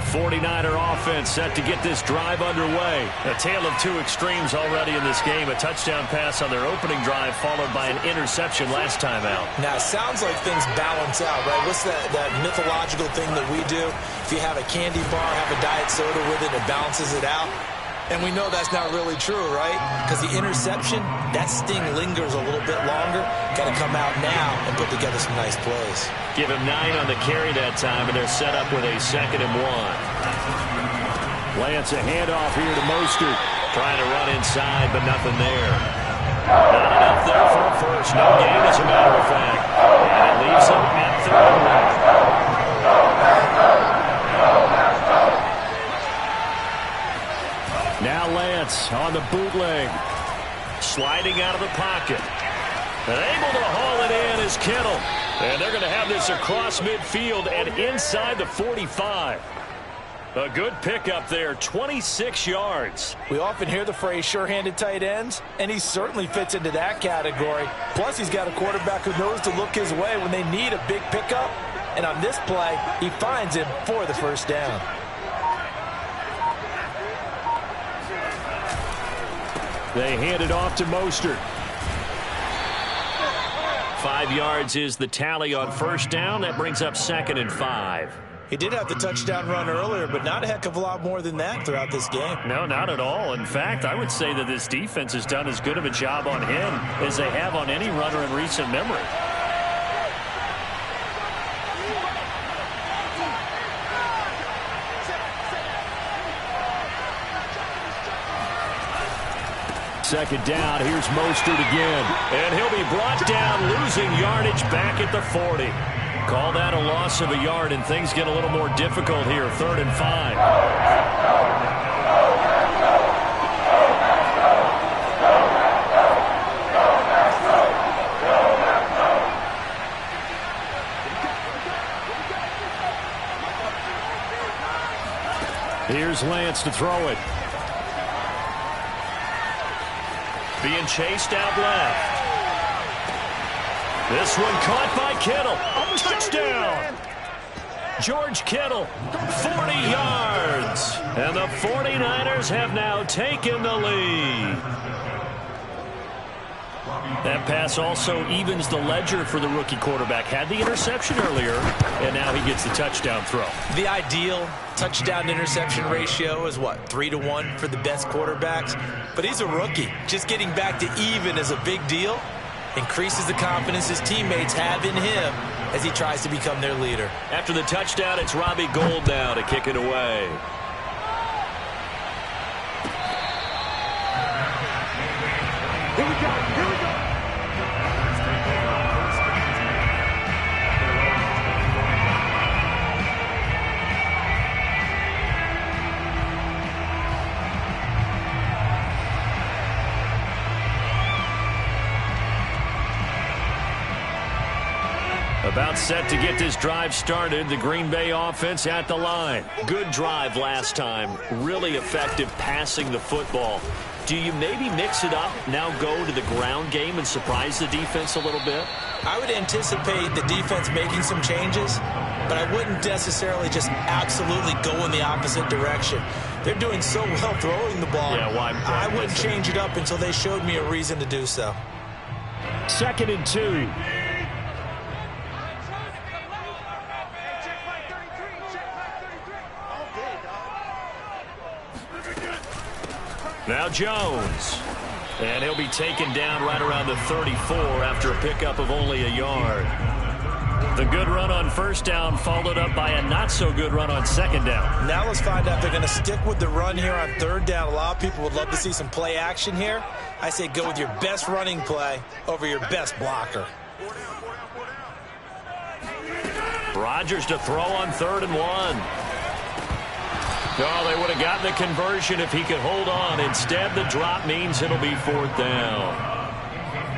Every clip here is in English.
49er offense set to get this drive underway. A tale of two extremes already in this game. A touchdown pass on their opening drive followed by an interception last time out. Now, it sounds like things balance out, right? What's that mythological thing that we do? If you have a candy bar, have a diet soda with it, it balances it out. And we know that's not really true, right? Because the interception, that sting lingers a little bit longer. Got to come out now and put together some nice plays. Give him 9 on the carry that time, and they're set up with a 2nd and 1. Lance, a handoff here to Mostert. Trying to run inside, but nothing there. Not enough there for a first. No gain, as a matter of fact. And it leaves him at 3rd and 1. Now Lance on the bootleg. Sliding out of the pocket. And able to haul it in is Kittle. And they're going to have this across midfield and inside the 45. A good pickup there, 26 yards. We often hear the phrase sure-handed tight ends, and he certainly fits into that category. Plus, he's got a quarterback who knows to look his way when they need a big pickup. And on this play, he finds him for the first down. They hand it off to Mostert. 5 yards is the tally on first down. That brings up 2nd and 5. He did have the touchdown run earlier, but not a heck of a lot more than that throughout this game. No, not at all. In fact, I would say that this defense has done as good of a job on him as they have on any runner in recent memory. Second down, here's Mostert again. And he'll be brought down, losing yardage back at the 40. Call that a loss of a yard, and things get a little more difficult here. 3rd and 5. Here's Lance to throw it. Being chased out left. This one caught by Kittle. Touchdown! George Kittle, 40 yards. And the 49ers have now taken the lead. That pass also evens the ledger for the rookie quarterback. Had the interception earlier, and now he gets the touchdown throw. The ideal touchdown-interception ratio is, what, 3-to-1 for the best quarterbacks? But he's a rookie. Just getting back to even is a big deal. Increases the confidence his teammates have in him as he tries to become their leader. After the touchdown, it's Robbie Gould now to kick it away. Here we go. Here we go. About set to get this drive started. The Green Bay offense at the line. Good drive last time. Really effective passing the football. Do you maybe mix it up, now go to the ground game and surprise the defense a little bit? I would anticipate the defense making some changes, but I wouldn't necessarily just absolutely go in the opposite direction. They're doing so well throwing the ball. Yeah, why? I wouldn't change it up until they showed me a reason to do so. 2nd and 2. Now Jones. And he'll be taken down right around the 34 after a pickup of only a yard. The good run on first down followed up by a not-so-good run on second down. Now let's find out if they're going to stick with the run here on third down. A lot of people would love to see some play action here. I say go with your best running play over your best blocker. Rodgers to throw on 3rd and 1. Oh, they would have gotten the conversion if he could hold on. Instead, the drop means it'll be 4th down.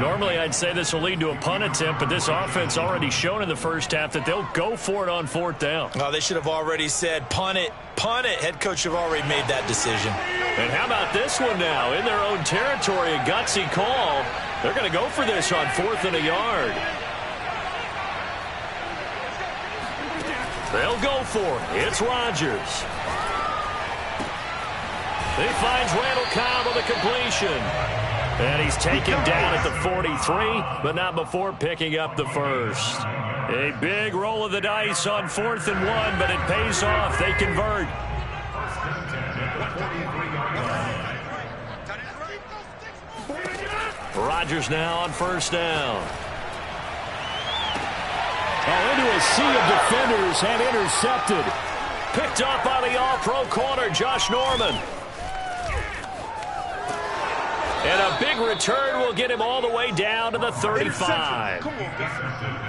Normally, I'd say this will lead to a punt attempt, but this offense already shown in the first half that they'll go for it on 4th down. Oh, they should have already said, punt it, punt it. Head coach should have already made that decision. And how about this one now? In their own territory, a gutsy call. They're going to go for this on 4th and a yard. They'll go for it. It's Rodgers. He finds Randall Cobb with a completion. And he's taken down at the 43, but not before picking up the first. A big roll of the dice on 4th and 1, but it pays off. They convert. Rodgers now on 1st down. Into a sea of defenders and intercepted. Picked up by the all-pro corner, Josh Norman. And a big return will get him all the way down to the 35.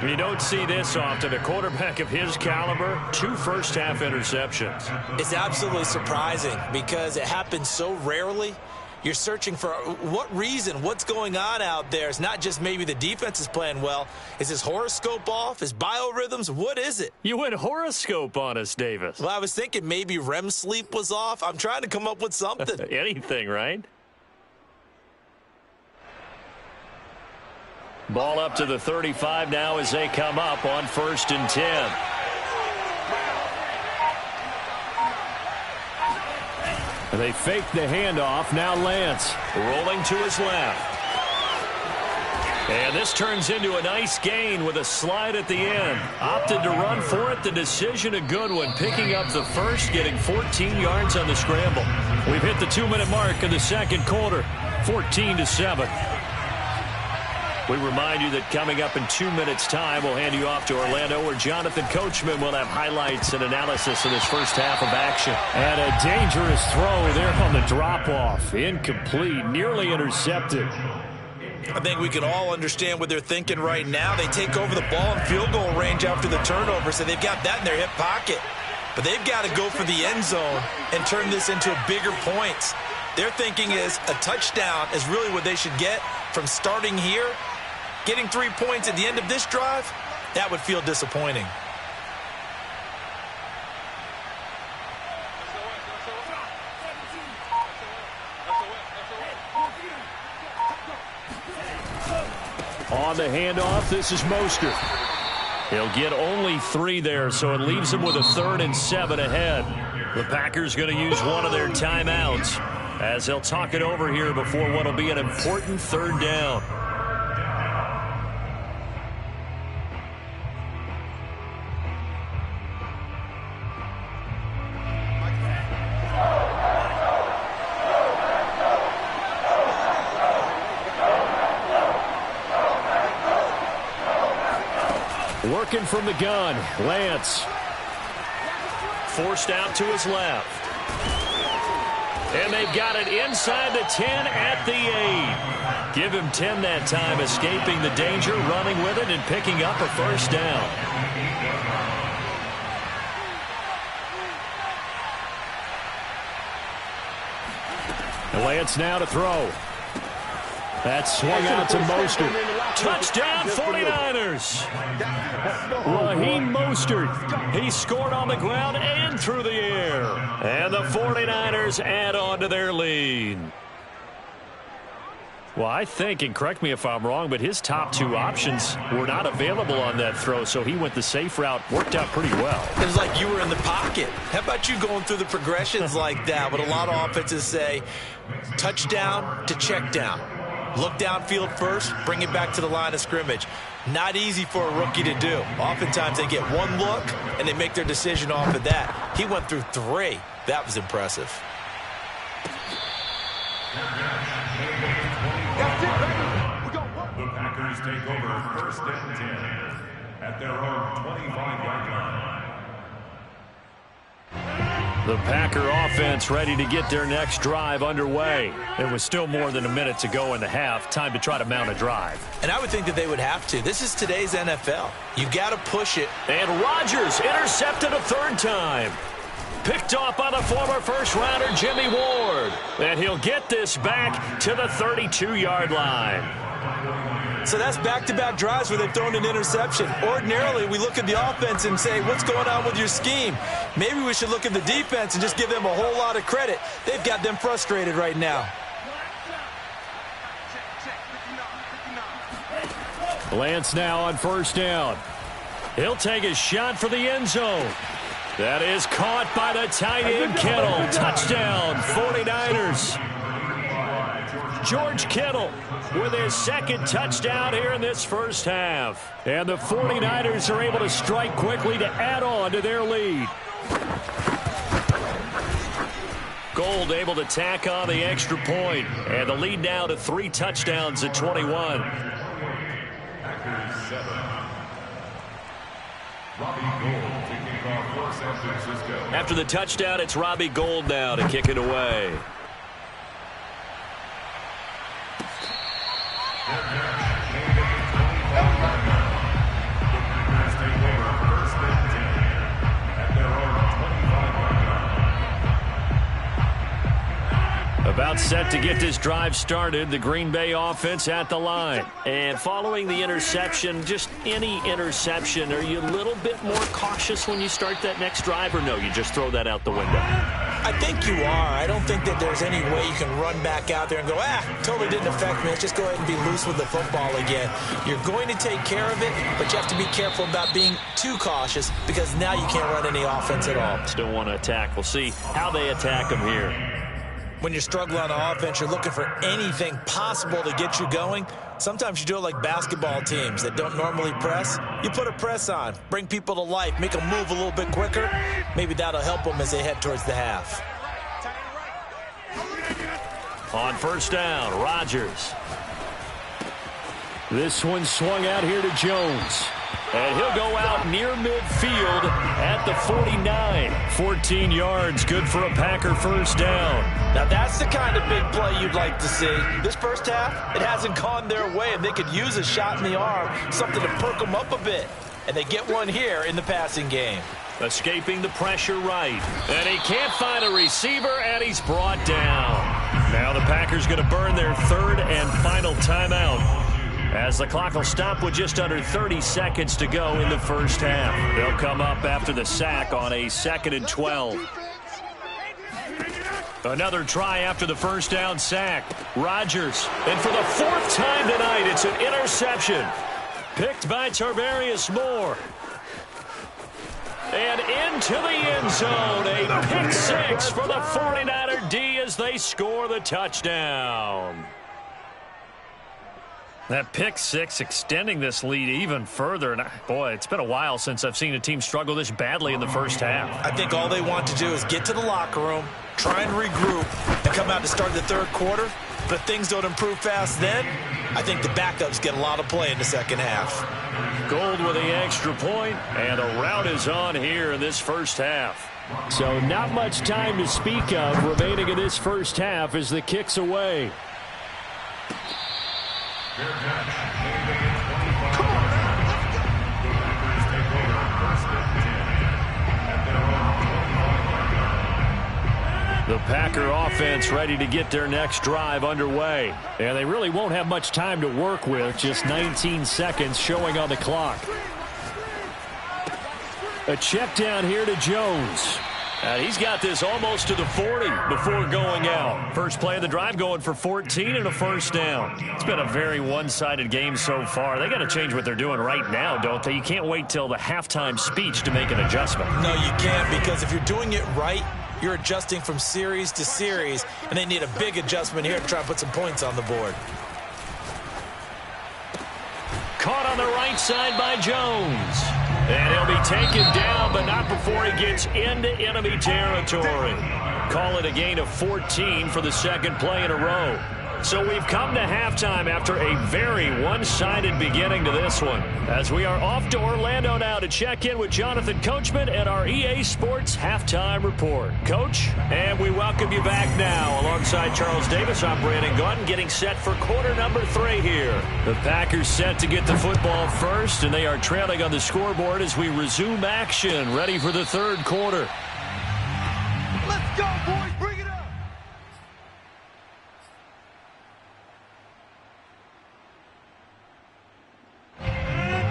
You don't see this often. A quarterback of his caliber, 2 first-half interceptions. It's absolutely surprising because it happens so rarely. You're searching for what reason, what's going on out there. It's not just maybe the defense is playing well. Is his horoscope off? His biorhythms? What is it? You went horoscope on us, Davis. Well, I was thinking maybe REM sleep was off. I'm trying to come up with something. Anything, right? Ball up to the 35 now as they come up on 1st and 10. They fake the handoff. Now Lance rolling to his left. And this turns into a nice gain with a slide at the end. Opted to run for it. The decision a good one. Picking up the first, getting 14 yards on the scramble. We've hit the 2-minute mark in the second quarter. 14-7. We remind you that coming up in 2 minutes' time, we'll hand you off to Orlando, where Jonathan Coachman will have highlights and analysis of this first half of action. And a dangerous throw there on the drop-off. Incomplete, nearly intercepted. I think we can all understand what they're thinking right now. They take over the ball in field goal range after the turnover, so they've got that in their hip pocket. But they've got to go for the end zone and turn this into bigger points. Their thinking is a touchdown is really what they should get from starting here. Getting 3 points at the end of this drive, that would feel disappointing. On the handoff, this is Mostert. He'll get only 3 there, so it leaves him with a 3rd and 7 ahead. The Packers going to use one of their timeouts as they'll talk it over here before what will be an important 3rd down. Working from the gun, Lance. Forced out to his left. And they've got it inside the 10 at the 8. Give him 10 that time, escaping the danger, running with it, and picking up a first down. Lance now to throw. That swung out to Mostert. Touchdown 49ers. Raheem Mostert. He scored on the ground and through the air. And the 49ers add on to their lead. Well, I think, and correct me if I'm wrong, but his top 2 options were not available on that throw, so he went the safe route. Worked out pretty well. It was like you were in the pocket. How about you going through the progressions like that? What a lot of offenses say, touchdown to check down. Look downfield first, bring it back to the line of scrimmage. Not easy for a rookie to do. Oftentimes they get one look, and they make their decision off of that. He went through 3. That was impressive. The Packers take over 1st and 10 at their own 25-yard line. The Packer offense ready to get their next drive underway. There was still more than a minute to go in the half. Time to try to mount a drive. And I would think that they would have to. This is today's NFL. You got to push it. And Rodgers intercepted a 3rd time. Picked off by the former first-rounder Jimmy Ward. And he'll get this back to the 32-yard line. So that's back-to-back drives where they've thrown an interception. Ordinarily, we look at the offense and say, what's going on with your scheme? Maybe we should look at the defense and just give them a whole lot of credit. They've got them frustrated right now. Lance now on 1st down. He'll take a shot for the end zone. That is caught by the tight end Kittle. Touchdown, 49ers. George Kittle with his second touchdown here in this first half. And the 49ers are able to strike quickly to add on to their lead. Gold able to tack on the extra point. And the lead now to 3 touchdowns at 21. After the touchdown, it's Robbie Gould now to kick it away. About set to get this drive started. The Green Bay offense at the line. And following the interception, just any interception, are you a little bit more cautious when you start that next drive, or no, you just throw that out the window? I think you are. I don't think that there's any way you can run back out there and go, totally didn't affect me. Let's just go ahead and be loose with the football again. You're going to take care of it, but you have to be careful about being too cautious because now you can't run any offense at all. Still want to attack. We'll see how they attack them here. When you're struggling on offense, you're looking for anything possible to get you going. Sometimes you do it like basketball teams that don't normally press. You put a press on, bring people to life, make them move a little bit quicker. Maybe that'll help them as they head towards the half. On first down, Rodgers. This one swung out here to Jones. And he'll go out near midfield at the 49. 14 yards, good for a Packer first down. Now that's the kind of big play you'd like to see. This first half, it hasn't gone their way, and they could use a shot in the arm, something to perk them up a bit. And they get one here in the passing game. Escaping the pressure right. And he can't find a receiver, and he's brought down. Now the Packers going to burn their third and final timeout, as the clock will stop with just under 30 seconds to go in the first half. They'll come up after the sack on a 2nd and 12. Another try after the first down sack. Rodgers. And for the 4th time tonight, it's an interception. Picked by Tarvarius Moore. And into the end zone. A pick 6 for the 49er D as they score the touchdown. That pick 6 extending this lead even further. And boy, it's been a while since I've seen a team struggle this badly in the first half. I think all they want to do is get to the locker room, try and regroup, and come out to start the third quarter. But if things don't improve fast then, I think the backups get a lot of play in the second half. Gold with the extra point, and a rout is on here in this first half. So not much time to speak of remaining in this first half as the kick's away. The Packer offense ready to get their next drive underway. And they really won't have much time to work with, just 19 seconds showing on the clock. A check down here to Jones. And he's got this almost to the 40 before going out. First play of the drive going for 14 and a first down. It's been a very one-sided game so far. They got to change what they're doing right now, don't they? You can't wait till the halftime speech to make an adjustment. No, you can't, because if you're doing it right, you're adjusting from series to series, and they need a big adjustment here to try and put some points on the board. Caught on the right side by Jones. And he'll be taken down, but not before he gets into enemy territory. Call it a gain of 14 for the second play in a row. So we've come to halftime after a very one-sided beginning to this one, as we are off to Orlando now to check in with Jonathan Coachman and our EA Sports Halftime Report. Coach, and we welcome you back now. Alongside Charles Davis, I'm Brandon Gunn, getting set for quarter number 3 here. The Packers set to get the football first, and they are trailing on the scoreboard as we resume action, ready for the third quarter. Let's go, boys. Bring it up.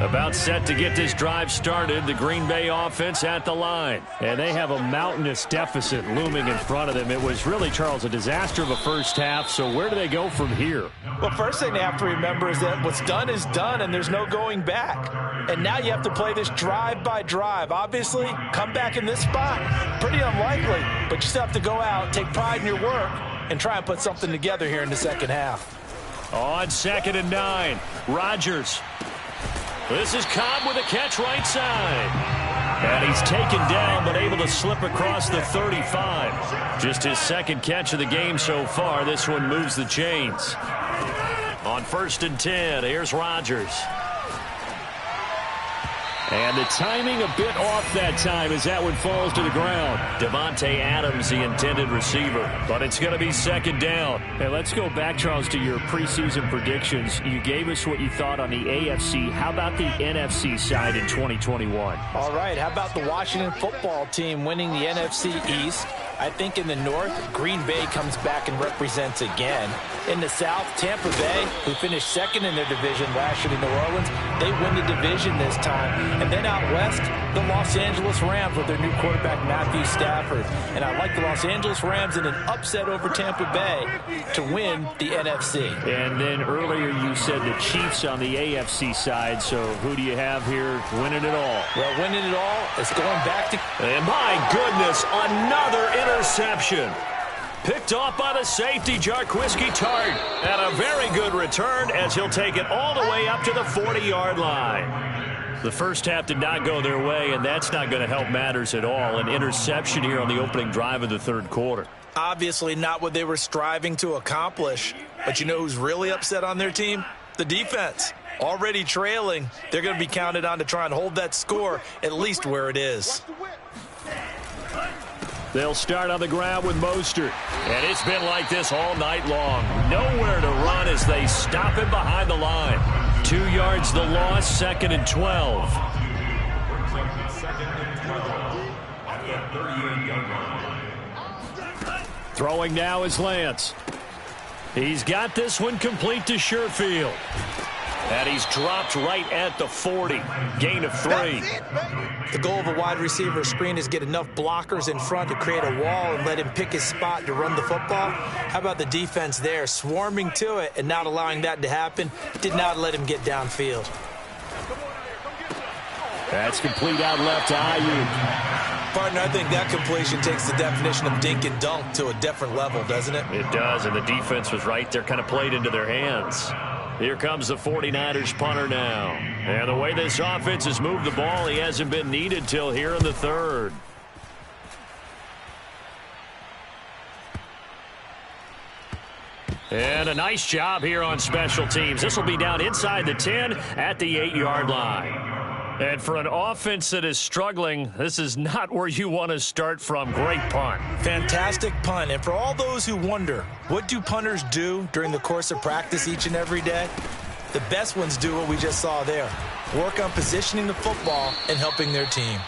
About set to get this drive started, the Green Bay offense at the line. And they have a mountainous deficit looming in front of them. It was really, Charles, a disaster of a first half. So where do they go from here? Well, first thing they have to remember is that what's done is done, and there's no going back. And now you have to play this drive by drive. Obviously, come back in this spot, pretty unlikely, but you still have to go out, take pride in your work, and try and put something together here in the second half. On 2nd and 9, Rodgers. This is Cobb with a catch right side. And he's taken down, but able to slip across the 35. Just his second catch of the game so far. This one moves the chains. On 1st and 10, here's Rodgers. And the timing a bit off that time as that one falls to the ground. Devontae Adams, the intended receiver. But it's going to be 2nd down. Hey, let's go back, Charles, to your preseason predictions. You gave us what you thought on the AFC. How about the NFC side in 2021? All right, how about the Washington football team winning the NFC East? I think in the North, Green Bay comes back and represents again. In the South, Tampa Bay, who finished 2nd in their division last year to New Orleans, they win the division this time. And then out West, the Los Angeles Rams with their new quarterback, Matthew Stafford. And I like the Los Angeles Rams in an upset over Tampa Bay to win the NFC. And then earlier you said the Chiefs on the AFC side, so who do you have here winning it all? Well, winning it all is going back to... And my goodness, another interception. Picked off by the safety, Jarquiski Tart. And a very good return as he'll take it all the way up to the 40-yard line. The first half did not go their way, and that's not going to help matters at all. An interception here on the opening drive of the third quarter. Obviously not what they were striving to accomplish. But you know who's really upset on their team? The defense. Already trailing. They're going to be counted on to try and hold that score at least where it is. They'll start on the ground with Mostert. And it's been like this all night long. Nowhere to run as they stop him behind the line. 2 yards the loss, 2nd and 12. Throwing now is Lance. He's got this one complete to Sherfield. And he's dropped right at the 40. Gain of 3. The goal of a wide receiver screen is get enough blockers in front to create a wall and let him pick his spot to run the football. How about the defense there, swarming to it and not allowing that to happen? Did not let him get downfield. That's complete out left to Ayuk. Partner, I think that completion takes the definition of dink and dunk to a different level, doesn't it? It does, and the defense was right there, kind of played into their hands. Here comes the 49ers punter now. And the way this offense has moved the ball, he hasn't been needed till here in the third. And a nice job here on special teams. This will be down inside the 10 at the 8-yard line. And for an offense that is struggling, this is not where you want to start from. Great punt. Fantastic punt. And for all those who wonder, what do punters do during the course of practice each and every day? The best ones do what we just saw there. Work on positioning the football and helping their team.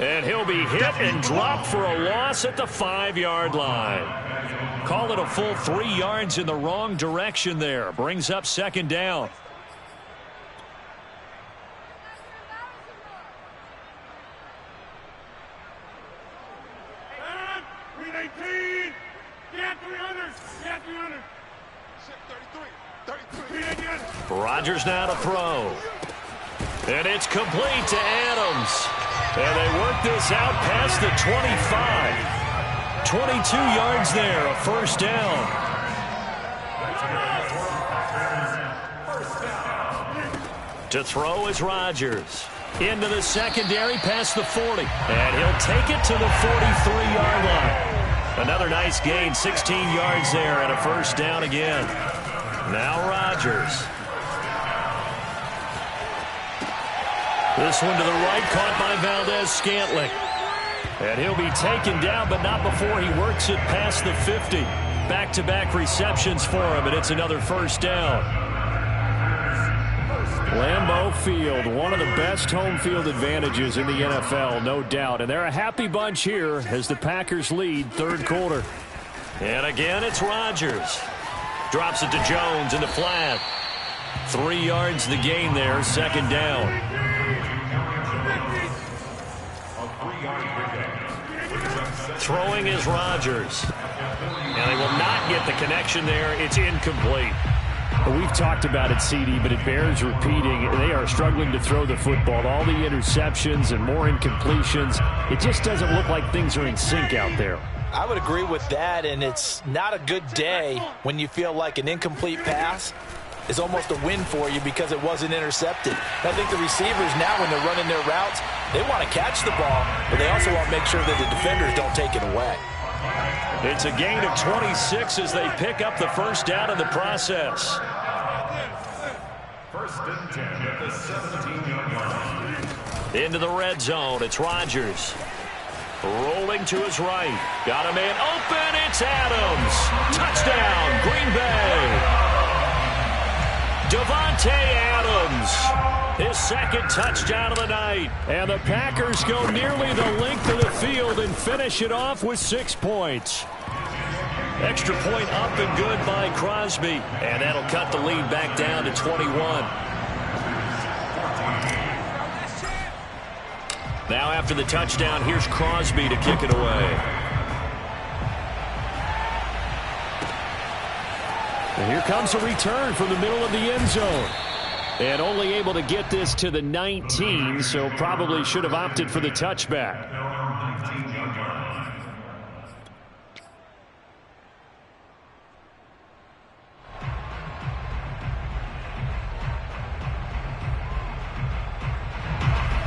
And he'll be hit and dropped for a loss at the 5-yard line. Call it a full 3 yards in the wrong direction there. Brings up 2nd down. Rodgers now to throw. And it's complete to Adams. And they work this out past the 25. 22 yards there, a 1st down. To throw is Rodgers. Into the secondary past the 40. And he'll take it to the 43-yard line. Another nice gain, 16 yards there, and a 1st down again. Now Rodgers. This one to the right, caught by Valdez-Scantling. And he'll be taken down, but not before he works it past the 50. Back-to-back receptions for him, and it's another 1st down. Lambeau Field, one of the best home field advantages in the NFL, no doubt. And they're a happy bunch here as the Packers lead third quarter. And again, it's Rodgers. Drops it to Jones in the flat. 3 yards the gain there, 2nd down. Throwing is Rodgers. And they will not get the connection there. It's incomplete. We've talked about it, CD, but it bears repeating. They are struggling to throw the football. All the interceptions and more incompletions. It just doesn't look like things are in sync out there. I would agree with that, and it's not a good day when you feel like an incomplete pass is almost a win for you because it wasn't intercepted. And I think the receivers now, when they're running their routes, they want to catch the ball, but they also want to make sure that the defenders don't take it away. It's a gain of 26 as they pick up the first down in the process. First and 10 at the 17-yard line. Into the red zone. It's Rodgers. Rolling to his right. Got a man open. It's Adams. Touchdown, Green Bay. Davante Adams. His second touchdown of the night. And the Packers go nearly the length of the field and finish it off with 6 points. Extra point up and good by Crosby. And that'll cut the lead back down to 21. Now after the touchdown, here's Crosby to kick it away. And here comes a return from the middle of the end zone. And only able to get this to the 19, so probably should have opted for the touchback.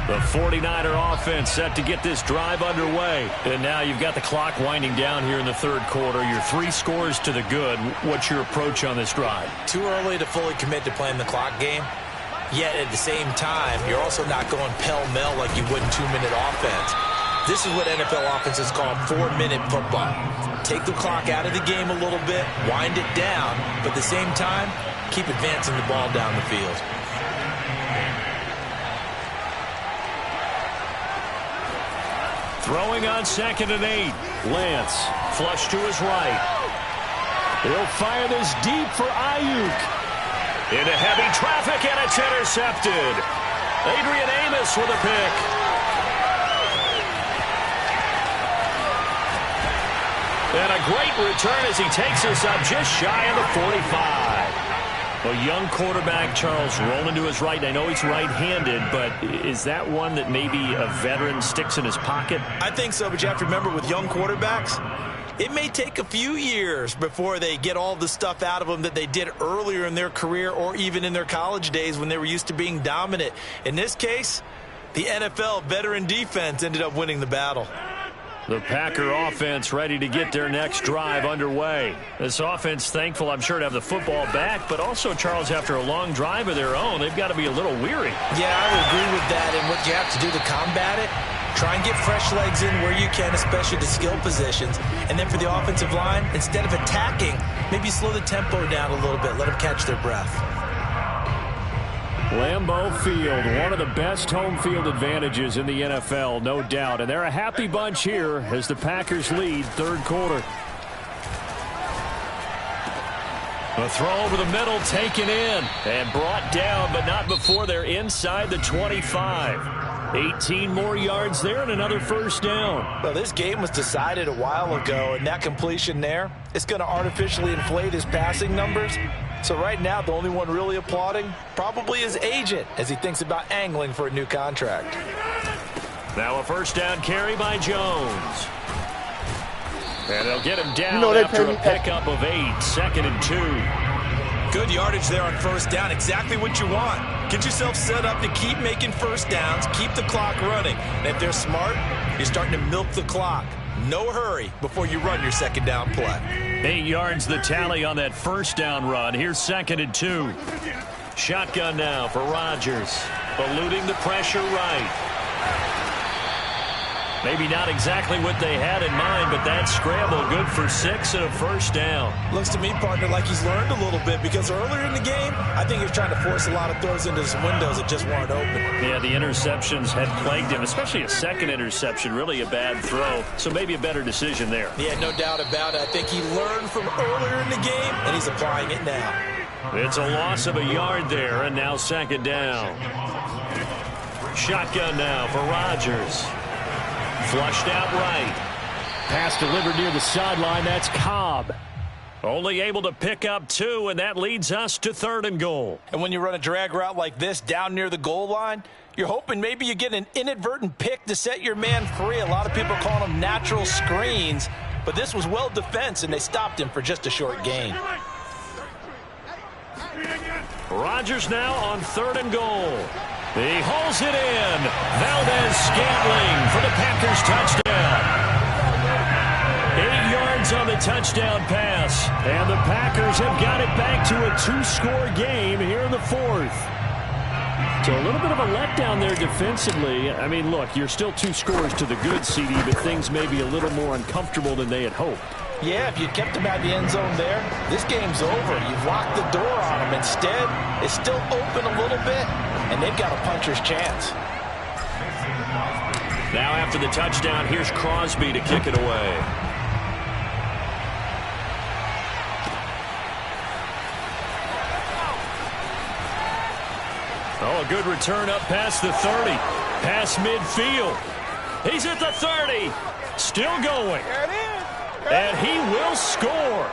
The 49er offense set to get this drive underway. And now you've got the clock winding down here in the third quarter. Your 3 scores to the good. What's your approach on this drive? Too early to fully commit to playing the clock game. Yet at the same time, you're also not going pell-mell like you would in 2-minute offense. This is what NFL offenses call 4-minute football. Take the clock out of the game a little bit, wind it down, but at the same time, keep advancing the ball down the field. Throwing on 2nd and 8. Lance, flush to his right. He'll fire this deep for Ayuk. Into heavy traffic, and it's intercepted. Adrian Amos with a pick. And a great return as he takes us up just shy of the 45. A young quarterback, Charles, rolling to his right. And I know he's right-handed, but is that one that maybe a veteran sticks in his pocket? I think so, but you have to remember with young quarterbacks, it may take a few years before they get all the stuff out of them that they did earlier in their career or even in their college days when they were used to being dominant. In this case, the NFL veteran defense ended up winning the battle. The Packer offense ready to get their next drive underway. This offense thankful, I'm sure, to have the football back, but also, Charles, after a long drive of their own, they've got to be a little weary. Yeah, I would agree with that, and what you have to do to combat it, try and get fresh legs in where you can, especially the skill positions. And then for the offensive line, instead of attacking, maybe slow the tempo down a little bit, let them catch their breath. Lambeau Field, one of the best home field advantages in the NFL, no doubt. And they're a happy bunch here as the Packers lead third quarter. A throw over the middle, taken in, and brought down, but not before they're inside the 25. 18 more yards there and another first down. Well, this game was decided a while ago, and that completion there, it's going to artificially inflate his passing numbers. So right now, the only one really applauding probably his agent as he thinks about angling for a new contract. Now a first down carry by Jones. And they'll get him down after a pickup of 8, 2nd and 2. Good yardage there on first down, exactly what you want. Get yourself set up to keep making first downs, keep the clock running. And if they're smart, you're starting to milk the clock. No hurry before you run your second down play. 8 yards the tally on that first down run. Here's 2nd and 2. Shotgun now for Rodgers. Eluding the pressure right. Maybe not exactly what they had in mind, but that scramble good for 6 and a first down. Looks to me, partner, like he's learned a little bit because earlier in the game, I think he was trying to force a lot of throws into some windows that just weren't open. Yeah, the interceptions had plagued him, especially a second interception, really a bad throw. So maybe a better decision there. Yeah, no doubt about it. I think he learned from earlier in the game, and he's applying it now. It's a loss of a yard there, and now second down. Shotgun now for Rodgers. Flushed out right. Pass delivered near the sideline. That's Cobb. Only able to pick up 2, and that leads us to 3rd and goal. And when you run a drag route like this down near the goal line, you're hoping maybe you get an inadvertent pick to set your man free. A lot of people call them natural screens, but this was well defense, and they stopped him for just a short gain. Rodgers now on 3rd and goal. He hauls it in. Valdez-Scantling for the Packers touchdown. 8 yards on the touchdown pass. And the Packers have got it back to a 2-score game here in the 4th. So a little bit of a letdown there defensively. I mean, look, you're still 2 scores to the good, CD, but things may be a little more uncomfortable than they had hoped. Yeah, if you kept him out of the end zone there, this game's over. You've locked the door on him. Instead, it's still open a little bit, and they've got a puncher's chance. Now after the touchdown, here's Crosby to kick it away. Oh, a good return up past the 30. Past midfield. He's at the 30. Still going. And he will score.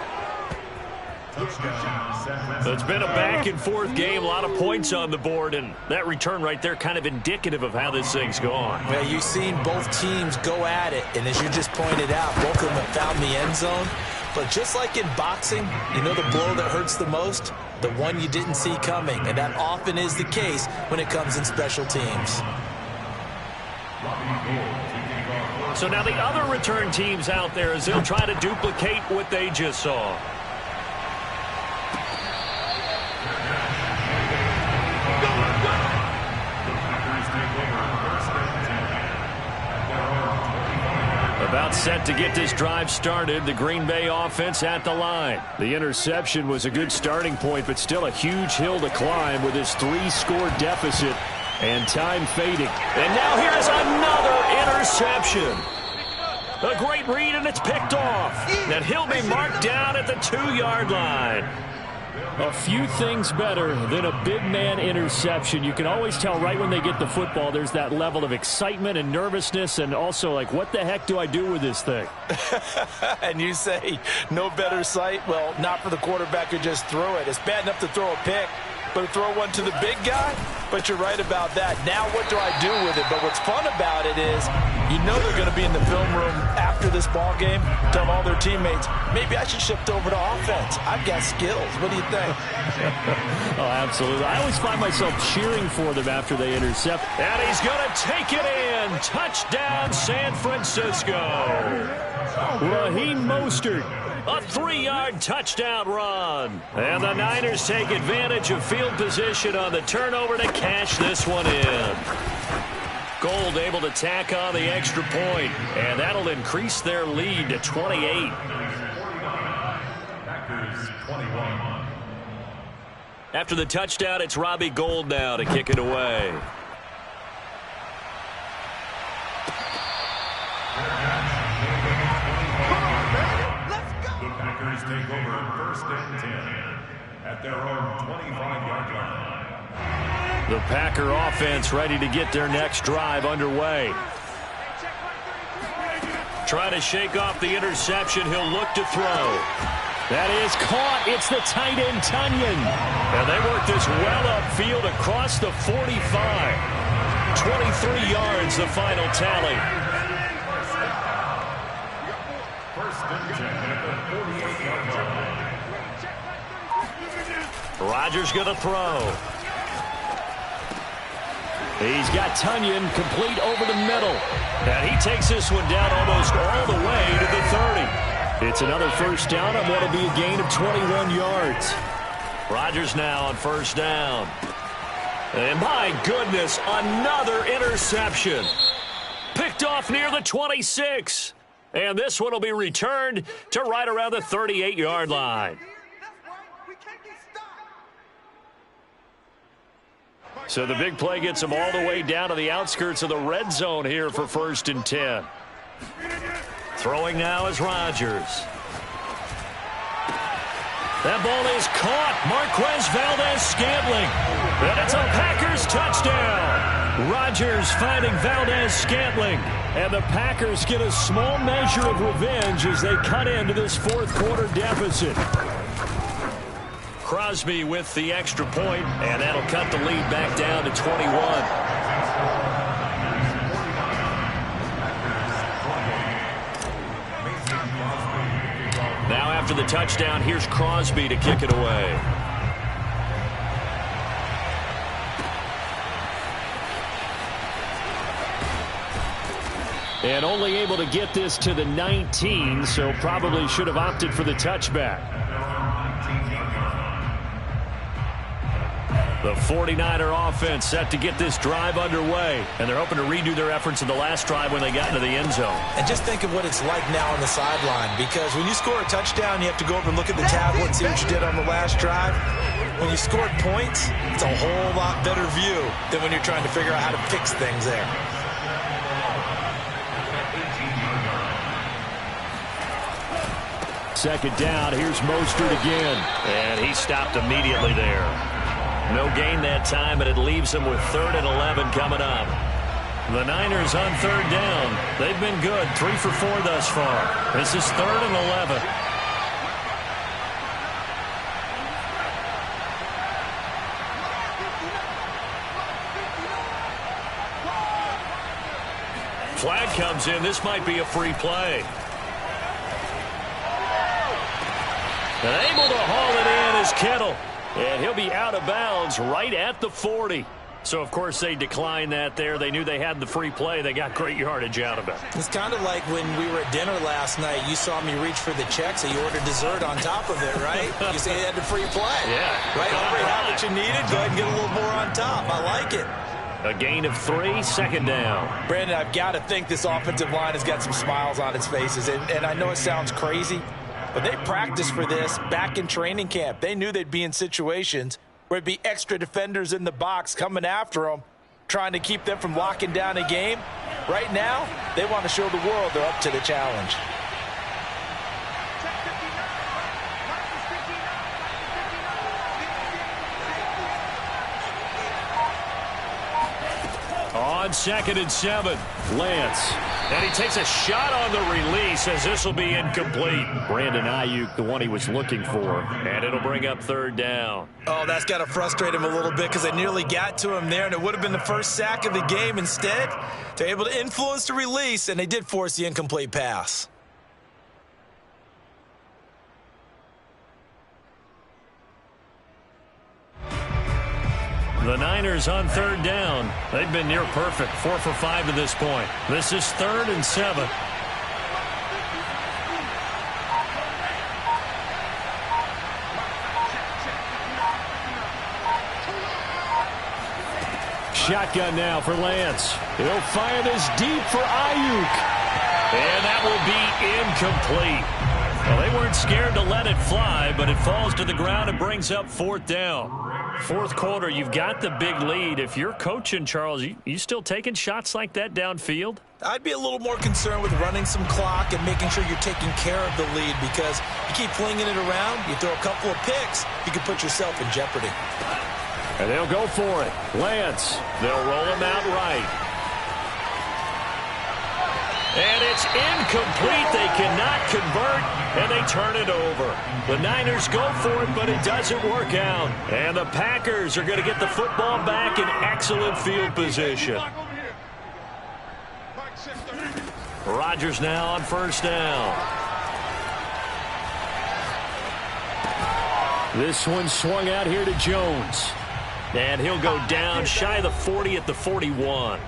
It's been a back-and-forth game, a lot of points on the board, and that return right there kind of indicative of how this thing's gone. Well, you've seen both teams go at it, and as you just pointed out, both of them have found the end zone. But just like in boxing, you know the blow that hurts the most? The one you didn't see coming, and that often is the case when it comes in special teams. So now the other return teams out there as they'll try to duplicate what they just saw. About set to get this drive started. The Green Bay offense at the line. The interception was a good starting point, but still a huge hill to climb with his 3-score deficit. And time fading. And now here's another interception. A great read, and it's picked off. And he'll be marked down at the 2-yard line. A few things better than a big man interception. You can always tell right when they get the football, there's that level of excitement and nervousness, and also like, what the heck do I do with this thing? And you say, no better sight? Well, not for the quarterback who just threw it. It's bad enough to throw a pick, but to throw one to the big guy? But you're right about that. Now what do I do with it? But what's fun about it is you know they're going to be in the film room after this ball game, tell all their teammates, maybe I should shift over to offense. I've got skills. What do you think? Oh, absolutely. I always find myself cheering for them after they intercept. And he's going to take it in. Touchdown, San Francisco. Raheem Mostert. A 3-yard touchdown run. And the Niners take advantage of field position on the turnover to cash this one in. Gold able to tack on the extra point, and that'll increase their lead to 28. Packers 21. After the touchdown, it's Robbie Gould now to kick it away. The Packers take over 1st and 10 at their own 25-yard line. The Packer offense ready to get their next drive underway. Trying to shake off the interception. He'll look to throw. That is caught. It's the tight end, Tunyon. And they work this well upfield across the 45. 23 yards, the final tally. 1st and 10 at the 48-yard line. Rodgers going to throw. He's got Tunyon complete over the middle. And he takes this one down almost all the way to the 30. It's another first down on what will be a gain of 21 yards. Rodgers now on 1st down. And my goodness, another interception. Picked off near the 26. And this one will be returned to right around the 38-yard line. So the big play gets them all the way down to the outskirts of the red zone here for 1st and 10. Throwing now is Rodgers. That ball is caught. Marquez Valdez-Scantling. And it's a Packers touchdown. Rodgers finding Valdez-Scantling. And the Packers get a small measure of revenge as they cut into this fourth quarter deficit. Crosby with the extra point, and that'll cut the lead back down to 21. Now after the touchdown, here's Crosby to kick it away. And only able to get this to the 19, so probably should have opted for the touchback. The 49er offense set to get this drive underway, and they're hoping to redo their efforts in the last drive when they got into the end zone. And just think of what it's like now on the sideline, because when you score a touchdown, you have to go over and look at the tablet and see what you did on the last drive. When you scored points, it's a whole lot better view than when you're trying to figure out how to fix things there. Second down, here's Mostert again. And he stopped immediately there. No gain that time, but it leaves them with 3rd and 11 coming up. The Niners on 3rd down. They've been good, 3 for 4 thus far. This is 3rd and 11. Flag comes in. This might be a free play. And able to haul it in is Kittle. And he'll be out of bounds right at the 40. So, of course, they declined that there. They knew they had the free play. They got great yardage out of it. It's kind of like when we were at dinner last night. You saw me reach for the check, so you ordered dessert on top of it, right? You say you had the free play. Yeah. Right? Already had what you needed. Go ahead and get a little more on top. I like it. A gain of 3, 2nd down. Brandon, I've got to think this offensive line has got some smiles on its faces. And I know it sounds crazy, but they practiced for this back in training camp. They knew they'd be in situations where it'd be extra defenders in the box coming after them, trying to keep them from locking down a game. Right now, they want to show the world they're up to the challenge. On 2nd and 7, Lance. And he takes a shot on the release as this will be incomplete. Brandon Ayuk, the one he was looking for. And it'll bring up 3rd down. Oh, that's got to frustrate him a little bit because they nearly got to him there, and it would have been the first sack of the game. Instead, they're able to influence the release, and they did force the incomplete pass. The Niners on 3rd down. They've been near perfect, 4 for 5 to this point. This is 3rd and 7. Shotgun now for Lance. He'll fire this deep for Ayuk. And that will be incomplete. Well, they weren't scared to let it fly, but it falls to the ground and brings up 4th down. 4th quarter, you've got the big lead. If you're coaching, Charles, you still taking shots like that downfield? I'd be a little more concerned with running some clock and making sure you're taking care of the lead, because you keep flinging it around, you throw a couple of picks, you can put yourself in jeopardy. And they'll go for it. Lance, they'll roll him out right. And it's incomplete. They cannot convert, and they turn it over. The Niners go for it, but it doesn't work out. And the Packers are going to get the football back in excellent field position. Rodgers now on 1st down. This one swung out here to Jones. And he'll go down shy of the 40 at the 41.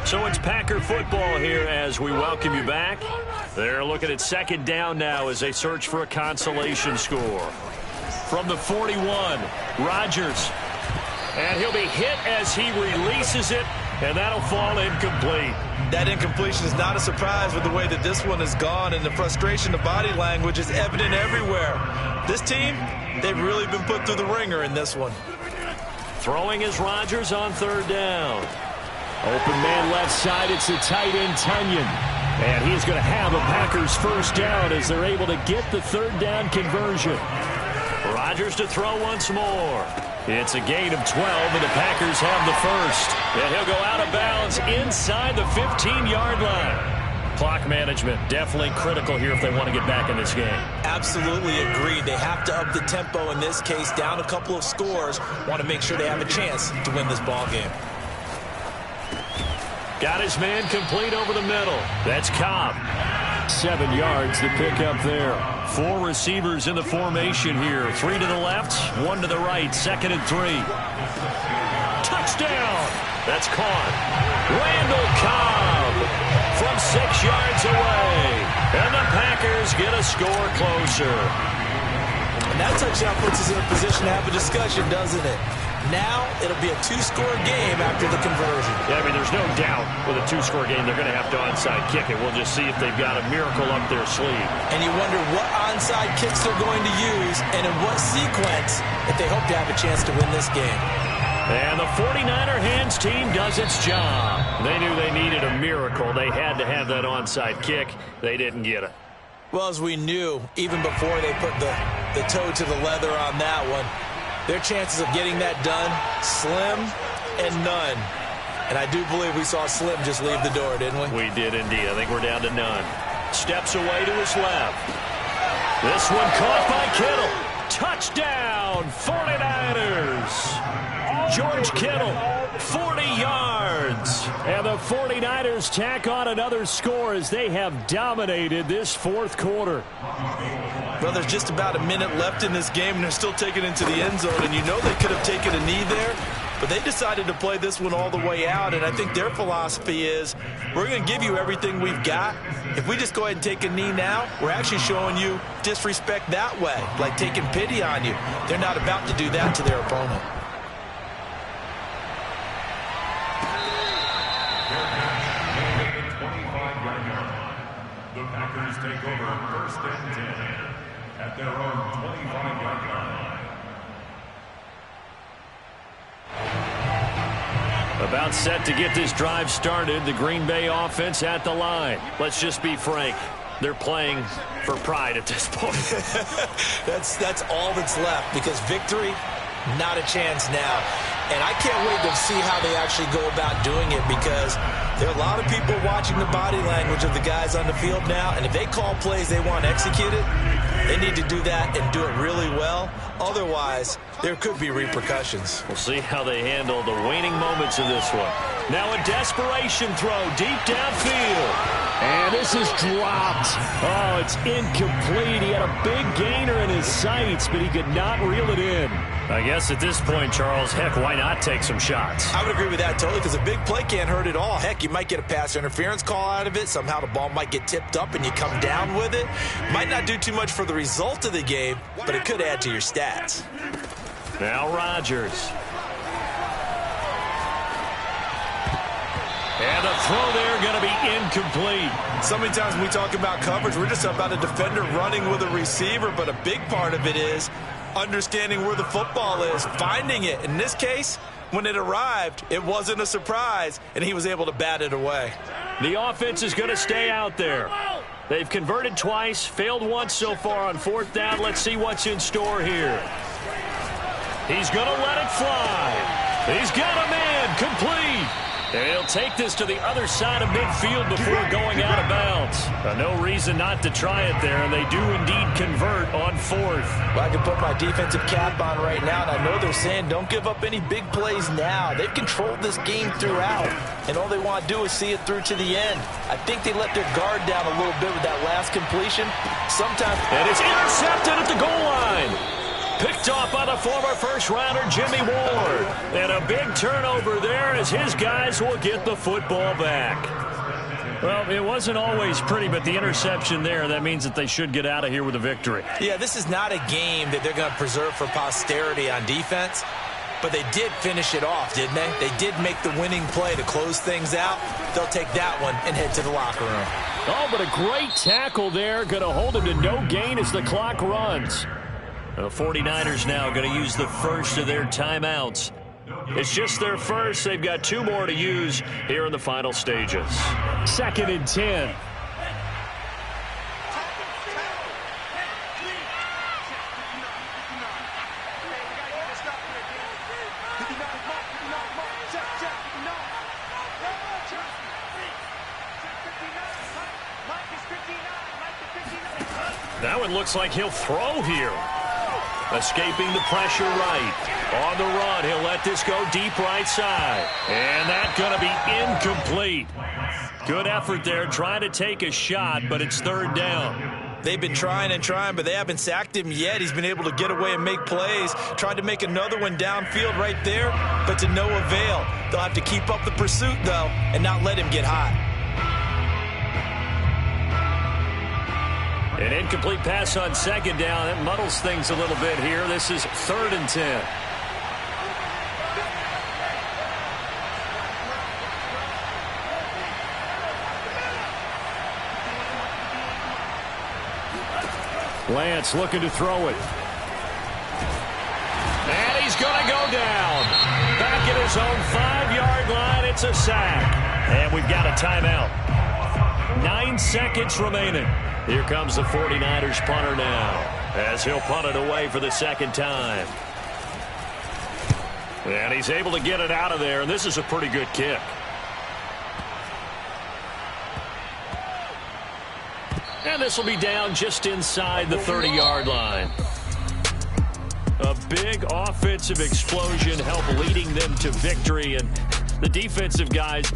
So it's Packer football here as we welcome you back. They're looking at 2nd down now as they search for a consolation score. From the 41, Rodgers. And he'll be hit as he releases it, and that'll fall incomplete. That incompletion is not a surprise with the way that this one has gone, and the frustration of body language is evident everywhere. This team, they've really been put through the ringer in this one. Throwing is Rodgers on 3rd down. Open man left side, it's the tight end, Tunyon. And he's going to have a Packers 1st down as they're able to get the 3rd down conversion. Rodgers to throw once more. It's a gain of 12, and the Packers have the first. And he'll go out of bounds inside the 15-yard line. Clock management definitely critical here if they want to get back in this game. Absolutely agreed. They have to up the tempo in this case, down a couple of scores. Want to make sure they have a chance to win this ball game. Got his man complete over the middle. That's Cobb. 7 yards to pick up there. 4 receivers in the formation here. 3 to the left, 1 to the right. 2nd and 3. Touchdown. That's caught. Randall Cobb from 6 yards away. And the Packers get a score closer. And that touchdown puts us in a position to have a discussion, doesn't it? Now it'll be a 2-score game after the conversion. Yeah, I mean, there's no doubt with a 2-score game they're going to have to onside kick it. We'll just see if they've got a miracle up their sleeve. And you wonder what onside kicks they're going to use and in what sequence if they hope to have a chance to win this game. And the 49er hands team does its job. They knew they needed a miracle. They had to have that onside kick. They didn't get it. Well, as we knew, even before they put the toe to the leather on that one, their chances of getting that done, slim and none. And I do believe we saw Slim just leave the door, didn't we? We did indeed. I think we're down to none. Steps away to his left. This one caught by Kittle. Touchdown, 49ers. George Kittle, 40 yards. And the 49ers tack on another score as they have dominated this 4th quarter. Well, there's just about a minute left in this game, and they're still taking it into the end zone. And you know they could have taken a knee there, but they decided to play this one all the way out. And I think their philosophy is, we're going to give you everything we've got. If we just go ahead and take a knee now, we're actually showing you disrespect that way, like taking pity on you. They're not about to do that to their opponent. The Packers take over 1st and 10 at their own 25-yard line. About set to get this drive started. The Green Bay offense at the line. Let's just be frank. They're playing for pride at this point. That's all that's left, because victory, not a chance now. And I can't wait to see how they actually go about doing it, because there are a lot of people watching the body language of the guys on the field now, and if they call plays they want executed, they need to do that and do it really well. Otherwise, there could be repercussions. We'll see how they handle the waning moments of this one. Now a desperation throw deep downfield. And this is dropped. Oh, it's incomplete. He had a big gainer in his sights, but he could not reel it in. I guess at this point, Charles, heck, why not take some shots? I would agree with that totally, because a big play can't hurt at all. Heck, you might get a pass interference call out of it. Somehow the ball might get tipped up and you come down with it. Might not do too much for the result of the game, but it could add to your stats. Now Rodgers. And the throw there going to be incomplete. So many times when we talk about coverage, we're just about a defender running with a receiver, but a big part of it is understanding where the football is, finding it. In this case, when it arrived, it wasn't a surprise, and he was able to bat it away. The offense is going to stay out there. They've converted twice, failed once so far on 4th down. Let's see what's in store here. He's going to let it fly. He's got a man complete. And he'll take this to the other side of midfield before going out of bounds. No reason not to try it there, and they do indeed convert on 4th. Well, I can put my defensive cap on right now, and I know they're saying don't give up any big plays now. They've controlled this game throughout, and all they want to do is see it through to the end. I think they let their guard down a little bit with that last completion. Sometimes. And it's intercepted at the goal line. Picked off by the former first-rounder Jimmy Ward. And a big turnover there as his guys will get the football back. Well, it wasn't always pretty, but the interception there, that means that they should get out of here with a victory. Yeah, this is not a game that they're going to preserve for posterity on defense, but they did finish it off, didn't they? They did make the winning play to close things out. They'll take that one and head to the locker room. Oh, but a great tackle there. Going to hold him to no gain as the clock runs. The 49ers now going to use the first of their timeouts. It's just their first. They've got 2 more to use here in the final stages. 2nd and 10. Now it looks like he'll throw here. Escaping the pressure right. On the run, he'll let this go deep right side. And that's going to be incomplete. Good effort there, trying to take a shot, but it's third down. They've been trying and trying, but they haven't sacked him yet. He's been able to get away and make plays. Tried to make another one downfield right there, but to no avail. They'll have to keep up the pursuit, though, and not let him get hot. An incomplete pass on second down. That muddles things a little bit here. This is 3rd and 10. Lance looking to throw it. And he's going to go down. Back at his own 5-yard line. It's a sack. And we've got a timeout. 9 seconds remaining. Here comes the 49ers punter now, as he'll punt it away for the second time. And he's able to get it out of there, and this is a pretty good kick. And this will be down just inside the 30-yard line. A big offensive explosion helped leading them to victory, and the defensive guys...